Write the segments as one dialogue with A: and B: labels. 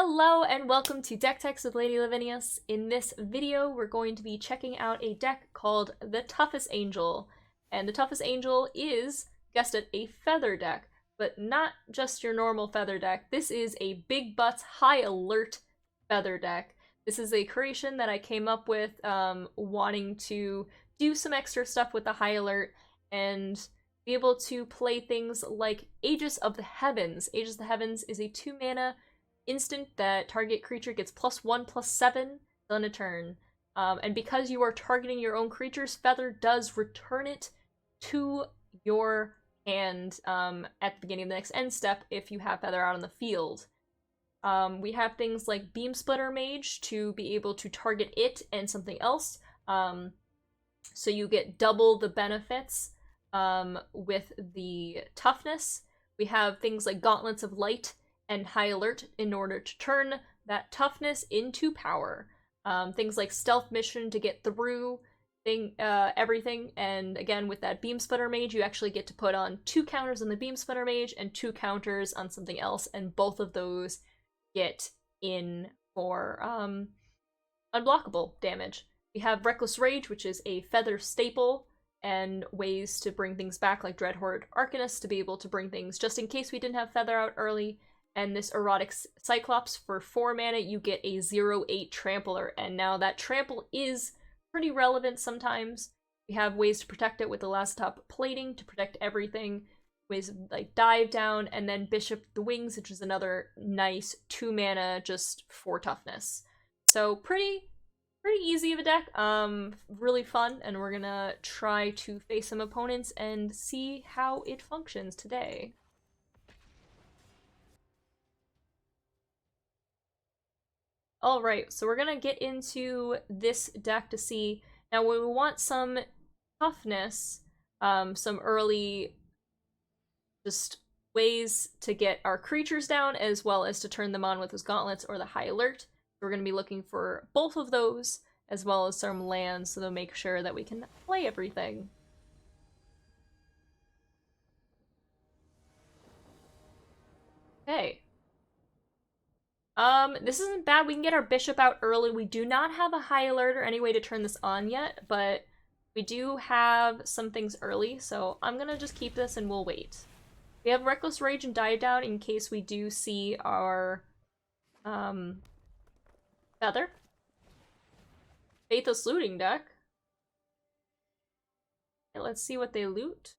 A: Hello and welcome to Deck Techs with LadyLavinias. In this video, we're going to be checking out a deck called the Toughest Angel. And the Toughest Angel is, guessed it, a feather deck, but not just your normal feather deck. This is a big butts, high alert feather deck. This is a creation that I came up with wanting to do some extra stuff with the high alert and be able to play things like Aegis of the Heavens. Aegis of the Heavens is a 2-mana instant that target creature gets +1/+7 on a turn. And because you are targeting your own creatures, Feather does return it to your hand at the beginning of the next end step if you have Feather out on the field. We have things like Beam Splitter Mage to be able to target it and something else. So you get double the benefits with the toughness. We have things like Gauntlets of Light and High Alert in order to turn that toughness into power. Things like Stealth Mission to get through everything, and again with that Beam Splitter Mage you actually get to put on 2 counters on the Beam Splitter Mage and 2 counters on something else, and both of those get in for unblockable damage. We have Reckless Rage, which is a feather staple, and ways to bring things back like Dreadhorde Arcanist to be able to bring things just in case we didn't have Feather out early. And this Erotic Cyclops, for 4 mana, you get a 0/8 Trampler, and now that trample is pretty relevant sometimes. We have ways to protect it with the last top plating to protect everything, ways like Dive Down, and then Bishop the Wings, which is another nice 2 mana just for toughness. So pretty easy of a deck, really fun, and we're gonna try to face some opponents and see how it functions today. Alright, so we're gonna get into this deck to see. Now, we want some toughness, some early just ways to get our creatures down, as well as to turn them on with those gauntlets or the high alert. We're gonna be looking for both of those, as well as some lands, so they'll make sure that we can play everything. Okay. This isn't bad. We can get our bishop out early. We do not have a high alert or any way to turn this on yet, but we do have some things early, so I'm gonna just keep this and we'll wait. We have Reckless Rage and Dive Down in case we do see our, Feather. Faithless Looting deck. Okay, let's see what they loot.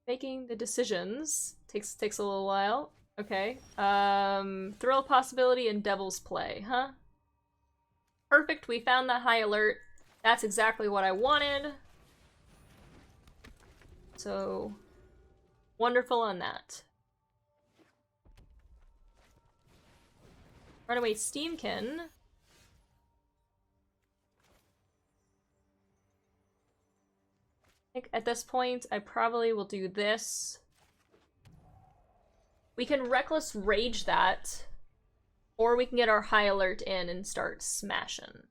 A: Making the decisions takes a little while. Okay. Thrill Possibility and Devil's Play, huh? Perfect, we found that high alert. That's exactly what I wanted. So, wonderful on that. Runaway Steamkin. I think at this point, I probably will do this. We can Reckless Rage that, or we can get our high alert in and start smashing.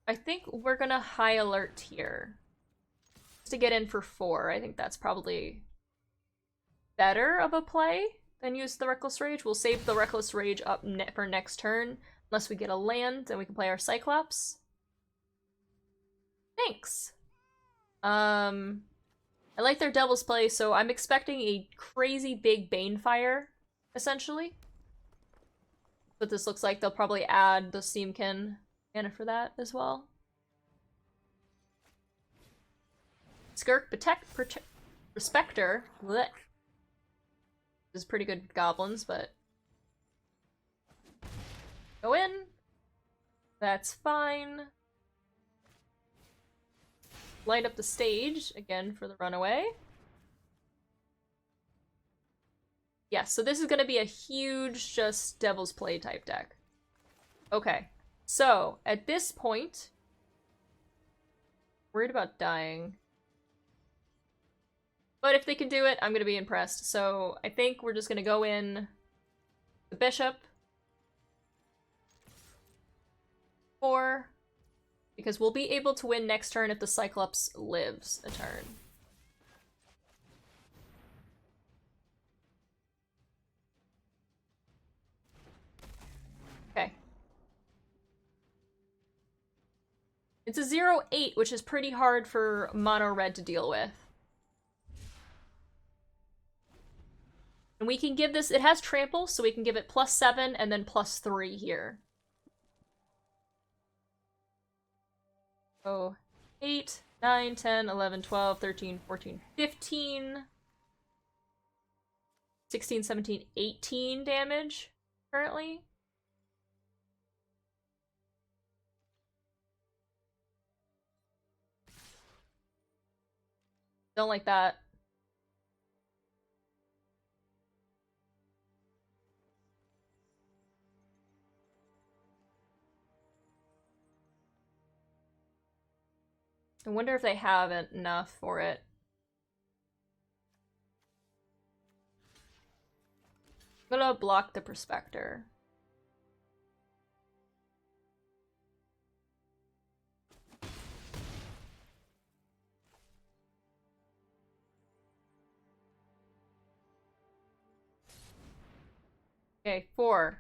A: I think we're gonna high alert here. Just to get in for 4, I think that's probably better of a play than use the Reckless Rage. We'll save the Reckless Rage up for next turn, unless we get a land, then we can play our Cyclops. Thanks! I like their Devil's Play, so I'm expecting a crazy big Banefire, essentially. But this looks like they'll probably add the Steamkin mana for that as well. Skirk Prospector. Blech. Is pretty good with goblins, but go in. That's fine. Light up the stage again for the runaway. Yeah, so this is gonna be a huge just Devil's Play type deck. Okay, so at this point, worried about dying. But if they can do it, I'm gonna be impressed. So I think we're just gonna go in the bishop. 4. Because we'll be able to win next turn if the Cyclops lives a turn. Okay. It's a 0-8, which is pretty hard for mono red to deal with. And we can give this, it has trample, so we can give it +7 and then +3 here. Oh, 8, 9, 10, 11, 12, 13, 14, 15, 16, 17, 18 damage currently. Don't like that. I wonder if they have enough for it. I'm gonna block the Prospector. Okay, 4.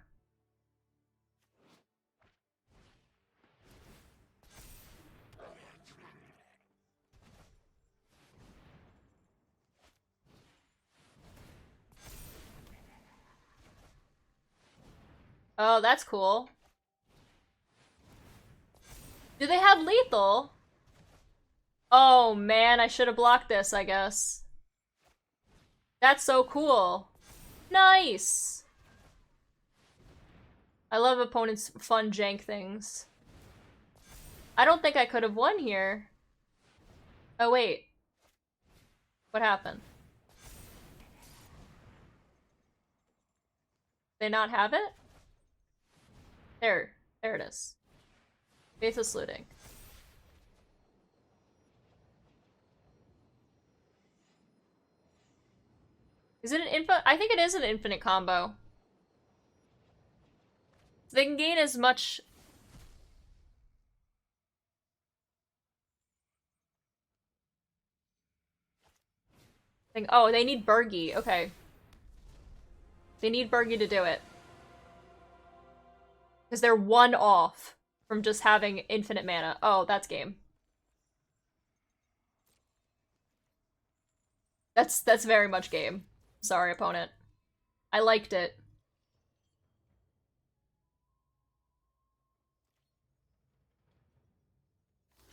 A: Oh, that's cool. Do they have lethal? Oh man, I should have blocked this, I guess. That's so cool. Nice! I love opponents' fun jank things. I don't think I could have won here. Oh wait. What happened? They not have it? There it is. Faithless Looting. Is it an infinite? I think it is an infinite combo. They can gain as much... Oh, they need Bergie. Okay. They need Bergie to do it. Because they're 1 off from just having infinite mana. Oh, that's game. That's very much game. Sorry, opponent. I liked it.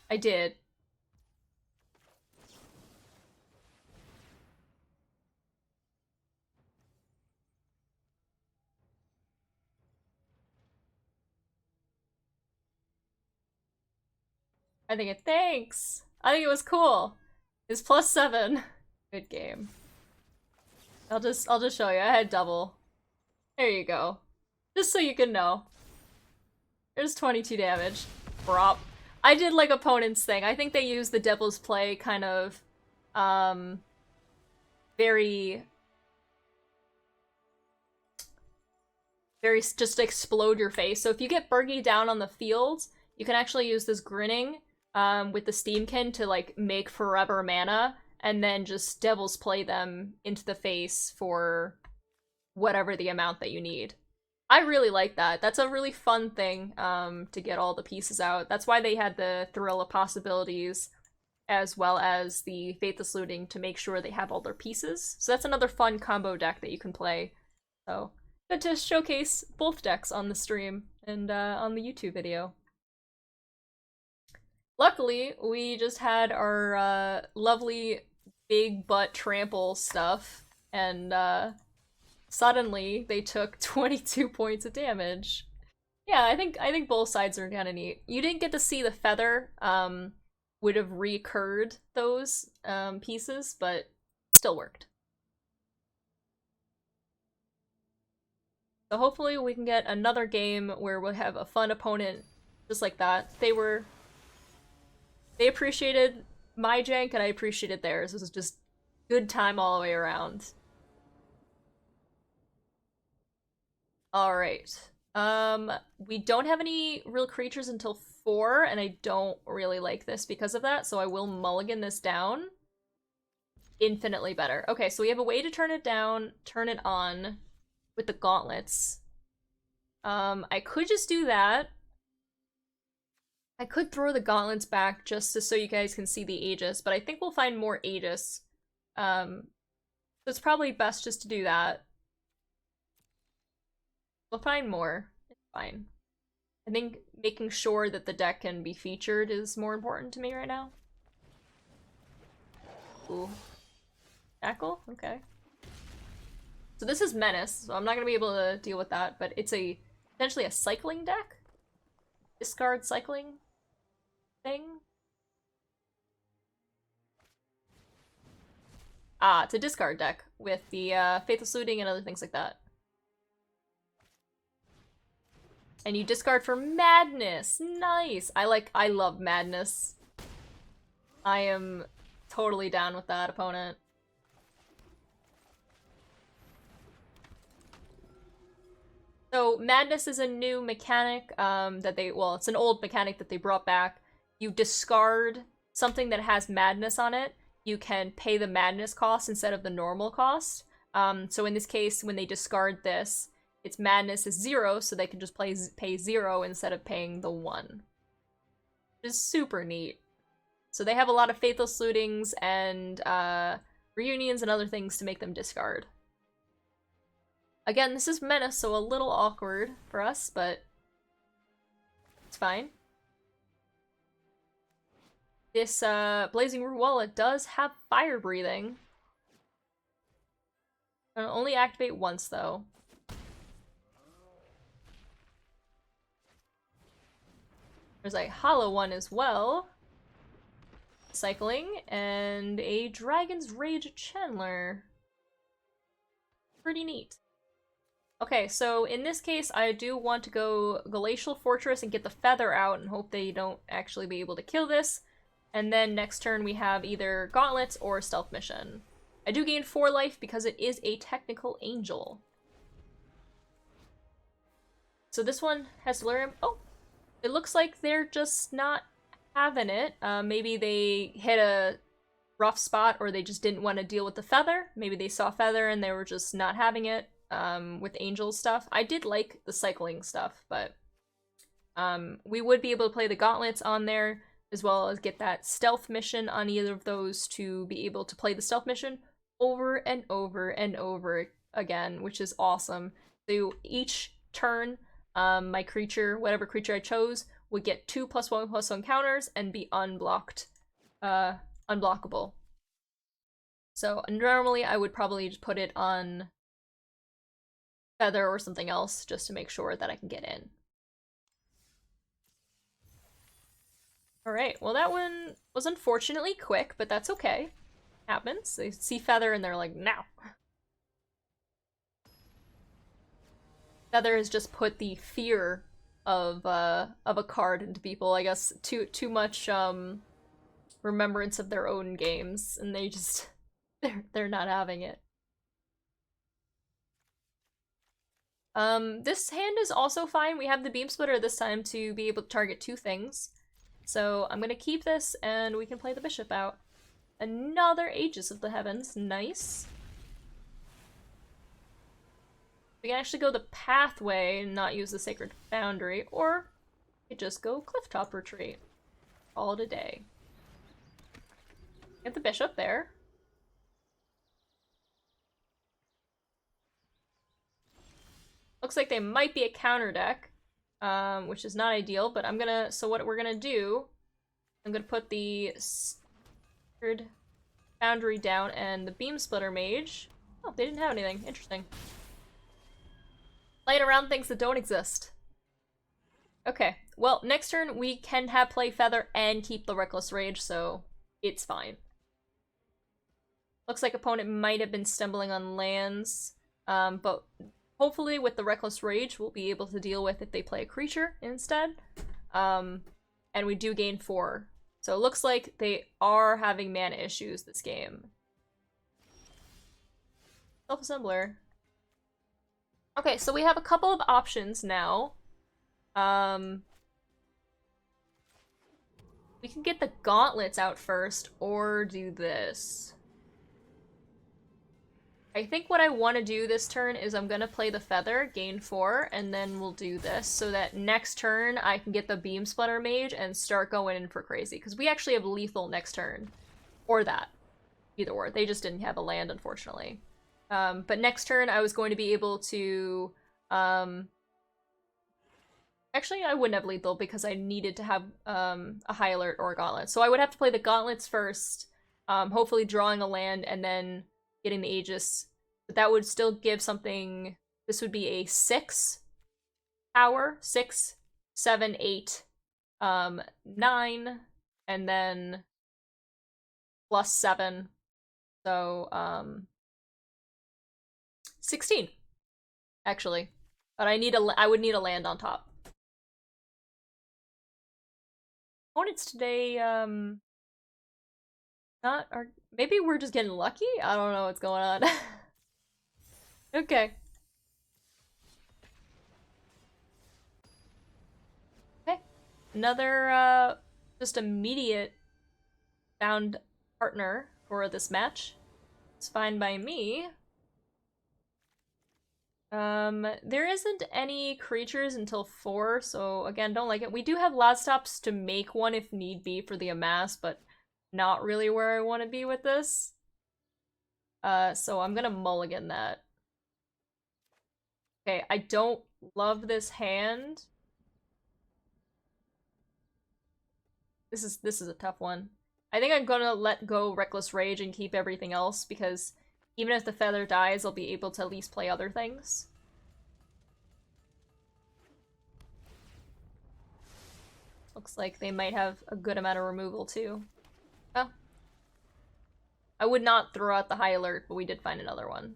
A: I did. Thanks! I think it was cool. It's +7. Good game. I'll just show you. I had double. There you go. Just so you can know. There's 22 damage. Prop. I did like opponent's thing. I think they used the Devil's Play kind of, very just explode your face. So if you get Bergie down on the field, you can actually use this Grinning, with the Steamkin to, like, make forever mana, and then just Devil's Play them into the face for whatever the amount that you need. I really like that. That's a really fun thing, to get all the pieces out. That's why they had the Thrill of Possibilities, as well as the Faithless Looting, to make sure they have all their pieces. So that's another fun combo deck that you can play. So, good to showcase both decks on the stream and on the YouTube video. Luckily, we just had our lovely big butt trample stuff, and suddenly they took 22 points of damage. Yeah, I think both sides are kind of neat. You didn't get to see the feather would have recurred those pieces, but still worked. So hopefully we can get another game where we'll have a fun opponent just like that. They appreciated my jank and I appreciated theirs. It was just Good time all the way around. Alright. We don't have any real creatures until 4, and I don't really like this because of that, so I will mulligan this down. Infinitely better. Okay, so we have a way to turn it down, turn it on with the gauntlets. I could just do that. I could throw the gauntlets back just so you guys can see the Aegis, but I think we'll find more Aegis. So it's probably best just to do that. We'll find more. It's fine. I think making sure that the deck can be featured is more important to me right now. Ooh. Tackle? Okay. So this is Menace, so I'm not gonna be able to deal with that, but it's potentially a cycling deck? Discard cycling thing? Ah, it's a discard deck with the Faithless Looting and other things like that. And you discard for Madness! Nice! I love Madness. I am totally down with that opponent. So Madness is a new mechanic it's an old mechanic that they brought back. You discard something that has Madness on it, you can pay the Madness cost instead of the normal cost. So in this case, when they discard this, its Madness is 0, so they can just pay 0 instead of paying the 1. Which is super neat. So they have a lot of Faithless Lootings and reunions and other things to make them discard. Again, this is Menace, so a little awkward for us, but it's fine. This Blazing Root Wallet does have fire breathing. It'll only activate once, though. There's a hollow one as well. Cycling, and a Dragon's Rage Chandler. Pretty neat. Okay, so in this case, I do want to go Glacial Fortress and get the feather out and hope they don't actually be able to kill this. And then next turn we have either Gauntlets or Stealth Mission. I do gain 4 life because it is a technical angel. So this one has Delirium. Oh, it looks like they're just not having it. Maybe they hit a rough spot or they just didn't want to deal with the feather. Maybe they saw feather and they were just not having it. With angel stuff. I did like the cycling stuff, but we would be able to play the gauntlets on there, as well as get that stealth mission on either of those to be able to play the stealth mission over and over and over again, which is awesome. So each turn, my creature, whatever creature I chose, would get 2+1/+1 counters and be unblocked, unblockable. So normally I would probably just put it on feather or something else just to make sure that I can get in. Alright, well that one was unfortunately quick, but that's okay. Happens. They see feather and they're like, now. Feather has just put the fear of a card into people, I guess. Too much remembrance of their own games, and they just they're not having it. This hand is also fine. We have the Beam Splitter this time to be able to target 2 things. So I'm gonna keep this and we can play the bishop out. Another Aegis of the Heavens. Nice. We can actually go the pathway and not use the Sacred Foundry, or we could just go Clifftop Retreat. Call it a day. Get the bishop there. Looks like they might be a counter deck, which is not ideal, but so what we're gonna do, I'm gonna put the Sacred Foundry down and the Beam Splitter Mage. Oh, they didn't have anything. Interesting. Playing around things that don't exist. Okay, well, next turn we can have play Feather and keep the Reckless Rage, so it's fine. Looks like opponent might have been stumbling on lands, but hopefully with the Reckless Rage we'll be able to deal with if they play a creature instead. And we do gain 4. So it looks like they are having mana issues this game. Self-assembler. Okay, so we have a couple of options now. We can get the gauntlets out first, or do this. I think what I want to do this turn is I'm going to play the Feather, gain 4, and then we'll do this so that next turn I can get the Beam Splitter Mage and start going in for crazy. Because we actually have lethal next turn. Or that. Either or. They just didn't have a land, unfortunately. But next turn I was going to be able to... Actually, I wouldn't have lethal because I needed to have a High Alert or a Gauntlet. So I would have to play the Gauntlets first, hopefully drawing a land, and then getting the Aegis. But that would still give something... This would be a 6 power. 6, 7, 8, 9, and then plus 7. So, 16, actually. But I would need a land on top. Opponents today, maybe we're just getting lucky? I don't know what's going on. Okay. Okay. Another, just immediate found partner for this match. It's fine by me. There isn't any creatures until 4, so again, don't like it. We do have last stops to make one if need be for the amass, but not really where I want to be with this. So I'm gonna mulligan that. Okay, I don't love this hand. This is a tough one. I think I'm gonna let go Reckless Rage and keep everything else, because even if the Feather dies, I'll be able to at least play other things. Looks like they might have a good amount of removal, too. Oh. I would not throw out the High Alert, but we did find another one.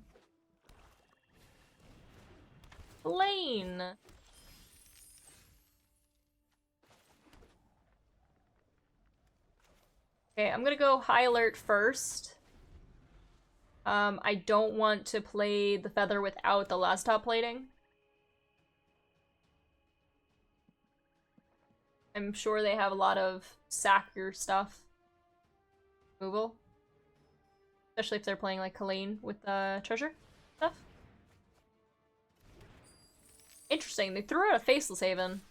A: Lane! Okay, I'm gonna go High Alert first. I don't want to play the Feather without the last top plating. I'm sure they have a lot of sack your stuff removal. Especially if they're playing like Kalane with treasure stuff. Interesting, they threw out a Faceless Haven.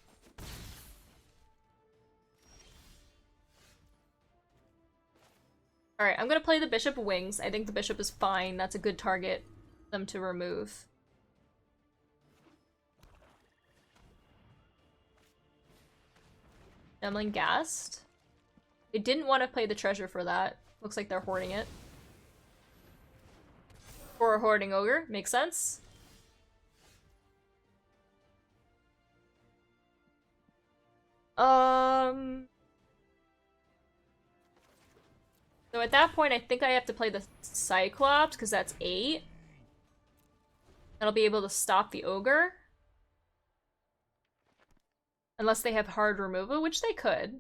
A: Alright, I'm gonna play the Bishop of Wings. I think the Bishop is fine. That's a good target for them to remove. Demling Ghast. They didn't want to play the treasure for that. Looks like they're hoarding it. For a hoarding ogre, makes sense. So at that point, I think I have to play the Cyclops, because that's 8. That'll be able to stop the ogre. Unless they have hard removal, which they could.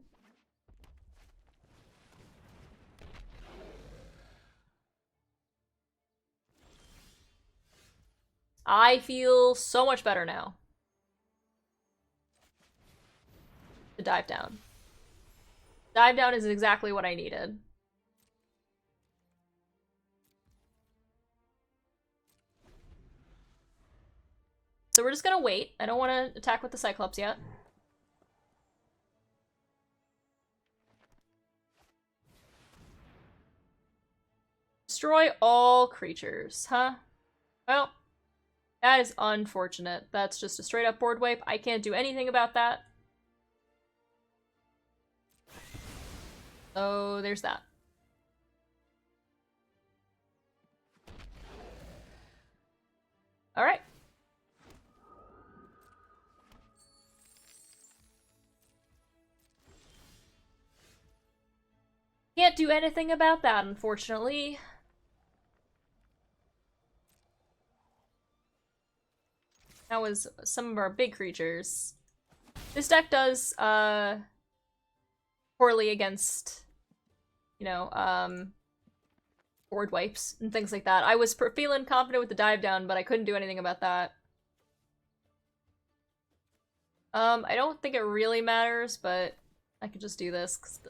A: I feel so much better now. The dive down. Dive down is exactly what I needed. So we're just gonna wait. I don't want to attack with the Cyclops yet. Destroy all creatures, huh? Well, that is unfortunate. That's just a straight up board wipe. I can't do anything about that. So there's that. Alright. Can't do anything about that, unfortunately. That was some of our big creatures. This deck does, poorly against, you know, board wipes and things like that. I was feeling confident with the dive down, but I couldn't do anything about that. I don't think it really matters, but I could just do this, cause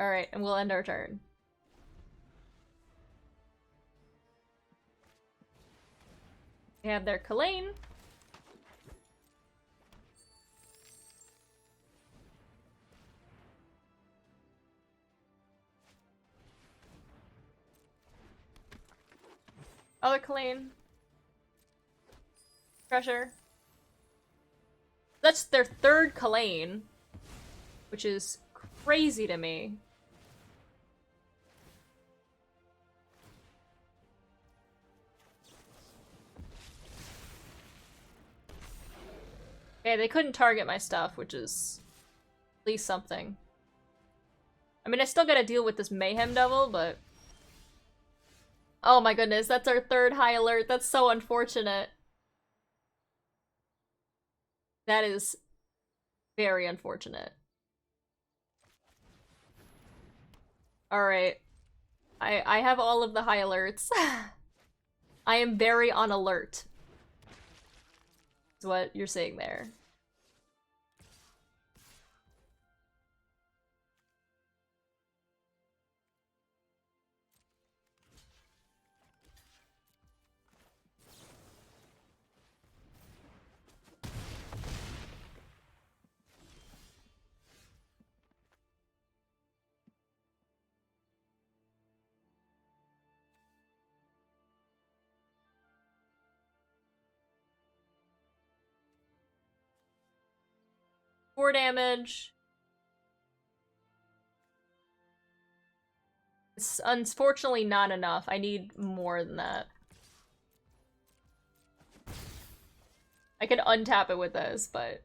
A: Alright, and we'll end our turn. They have their Kalane. Other Kalane. Pressure. That's their third Kalane, which is crazy to me. Okay, they couldn't target my stuff, which is at least something. I mean, I still gotta deal with this Mayhem Devil, but... Oh my goodness, that's our third high alert. That's so unfortunate. That is very unfortunate. Alright. I have all of the high alerts. I am very on alert. Is what you're saying there. Four damage. It's unfortunately not enough. I need more than that. I could untap it with this, but...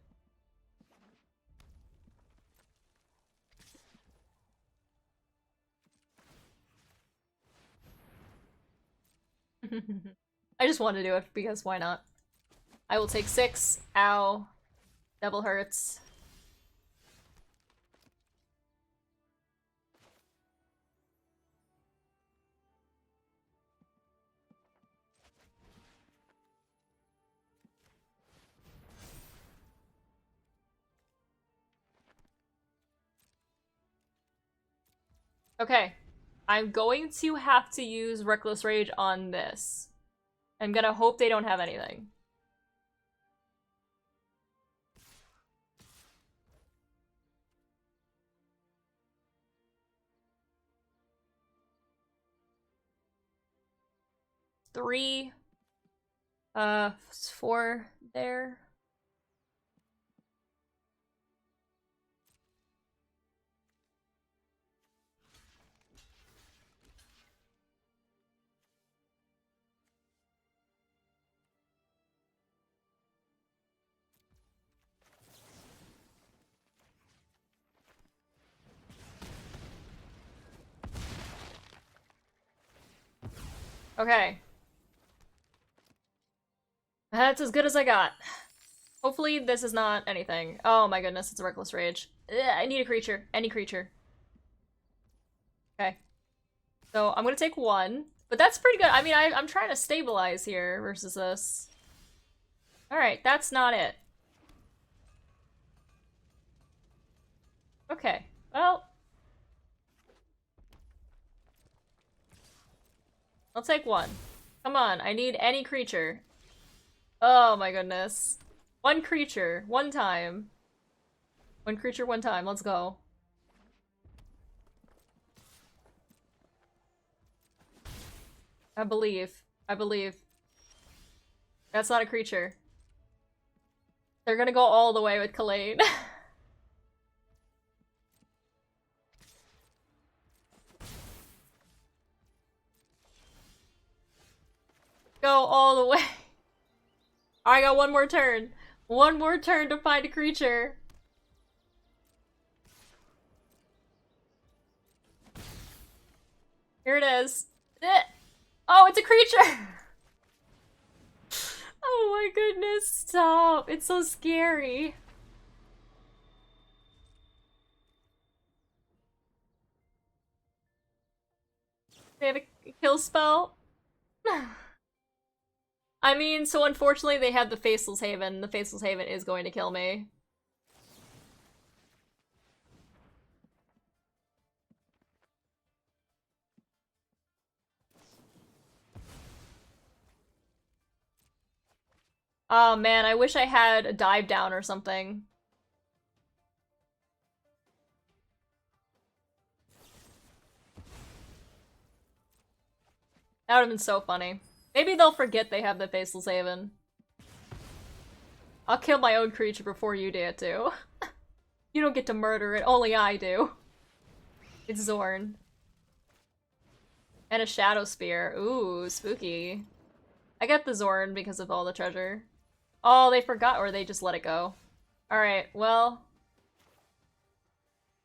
A: I just want to do it because why not? I will take 6. Ow. Devil hurts. Okay. I'm going to have to use Reckless Rage on this. I'm gonna hope they don't have anything. Three. 4 there. Okay. That's as good as I got. Hopefully this is not anything. Oh my goodness, it's a Reckless Rage. Ugh, I need a creature. Any creature. Okay. So I'm gonna take 1. But that's pretty good. I mean, I'm trying to stabilize here versus this. Alright, that's not it. Okay. Well... I'll take 1. Come on, I need any creature. Oh my goodness. 1 creature, 1 time. 1 creature, 1 time, let's go. I believe. I believe. That's not a creature. They're gonna go all the way with Kalane. Go all the way. I got 1 more turn. 1 more turn to find a creature. Here it is. Oh, it's a creature! Oh my goodness, stop. It's so scary. They have a kill spell? I mean, so unfortunately they have the Faceless Haven. The Faceless Haven is going to kill me. Oh man, I wish I had a dive down or something. That would have been so funny. Maybe they'll forget they have the Faceless Haven. I'll kill my own creature before you do it too. You don't get to murder it, only I do. It's Zorn. And a Shadow Spear. Ooh, spooky. I get the Zorn because of all the treasure. Oh, they forgot, or they just let it go. Alright, well...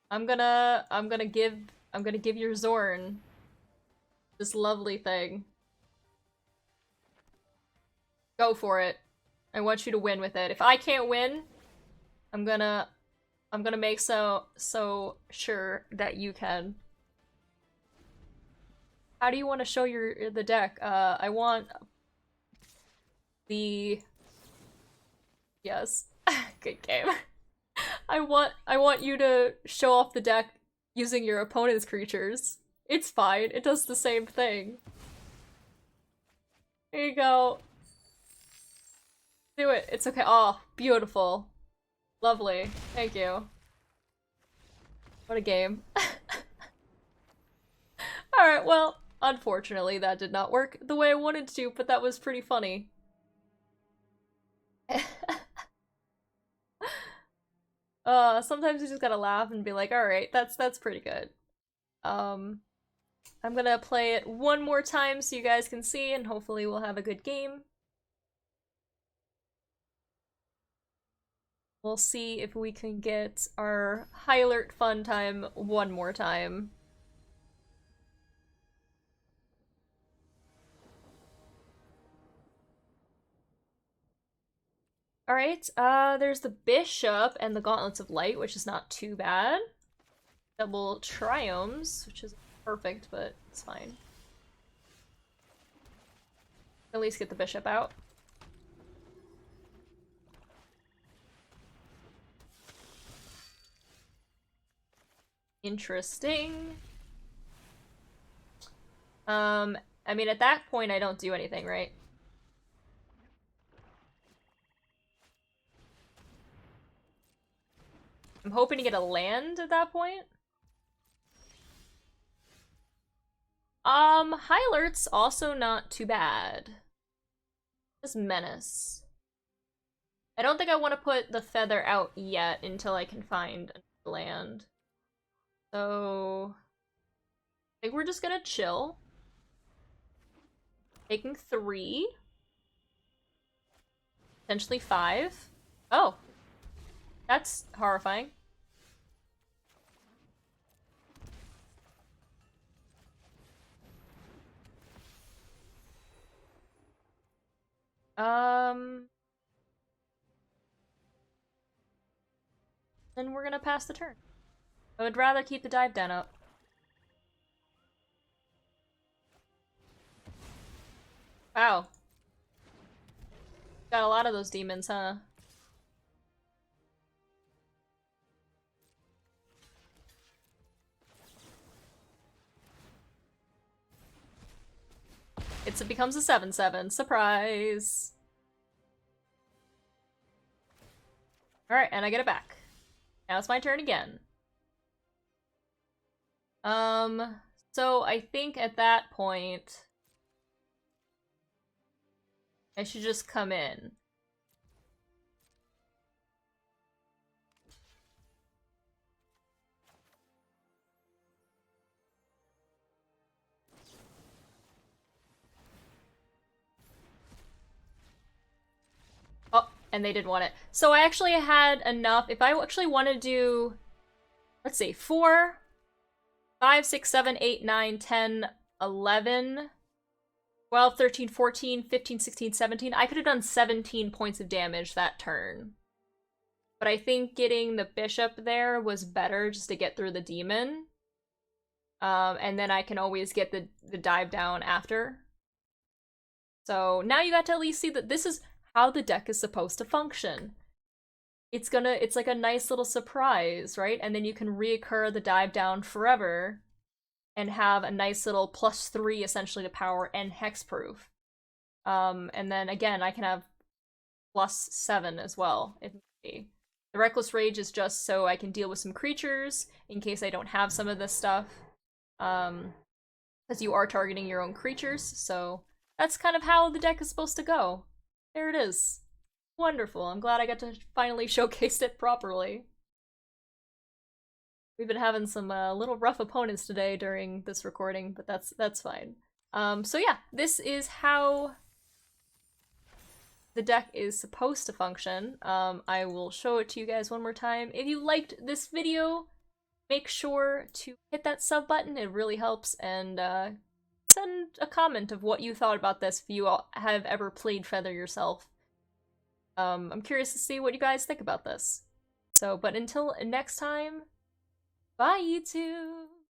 A: I'm gonna give your Zorn this lovely thing. Go for it. I want you to win with it. If I can't win, I'm gonna make so sure that you can. How do you want to show the deck? I want the... Yes. Good game. I want you to show off the deck using your opponent's creatures. It's fine. It does the same thing. Here you go. Do it. It's okay. Oh, beautiful. Lovely. Thank you. What a game. Alright, well, unfortunately that did not work the way I wanted to, but that was pretty funny. Sometimes you just gotta laugh and be like, alright, that's pretty good. I'm gonna play it one more time so you guys can see, and hopefully we'll have a good game. We'll see if we can get our High Alert fun time one more time. Alright, there's the Bishop and the Gauntlets of Light, which is not too bad. Double Triomes, which is perfect, but it's fine. At least get the Bishop out. Interesting. I mean, at that point, I don't do anything, right? I'm hoping to get a land at that point. High Alert's also not too bad. Just Menace. I don't think I want to put the Feather out yet until I can find a land. So... I think we're just gonna chill. Taking 3. Potentially 5. Oh. That's horrifying. Then we're gonna pass the turn. I would rather keep the dive down up. Wow. Got a lot of those demons, huh? It becomes a 7/7. Surprise! Alright, and I get it back. Now it's my turn again. So I think at that point... I should just come in. Oh, and they didn't want it. So I actually had enough. If I actually want to do, let's see, 4, 5, 6, 7, 8, 9, 10, 11, 12, 13, 14, 15, 16, 17. I could have done 17 points of damage that turn. But I think getting the bishop there was better just to get through the demon. and then I can always get the dive down after. So now you got to at least see that this is how the deck is supposed to function. It's like a nice little surprise, right? And then you can reoccur the dive down forever and have a nice little +3 essentially to power and hexproof. And then again, I can have +7 as well if need be. The Reckless Rage is just so I can deal with some creatures in case I don't have some of this stuff. Because you are targeting your own creatures, so that's kind of how the deck is supposed to go. There it is. Wonderful. I'm glad I got to finally showcase it properly. We've been having some little rough opponents today during this recording, but that's fine. So yeah, this is how the deck is supposed to function. I will show it to you guys one more time. If you liked this video, make sure to hit that sub button. It really helps, and send a comment of what you thought about this if you all have ever played Feather yourself. I'm curious to see what you guys think about this. So, but until next time, bye YouTube!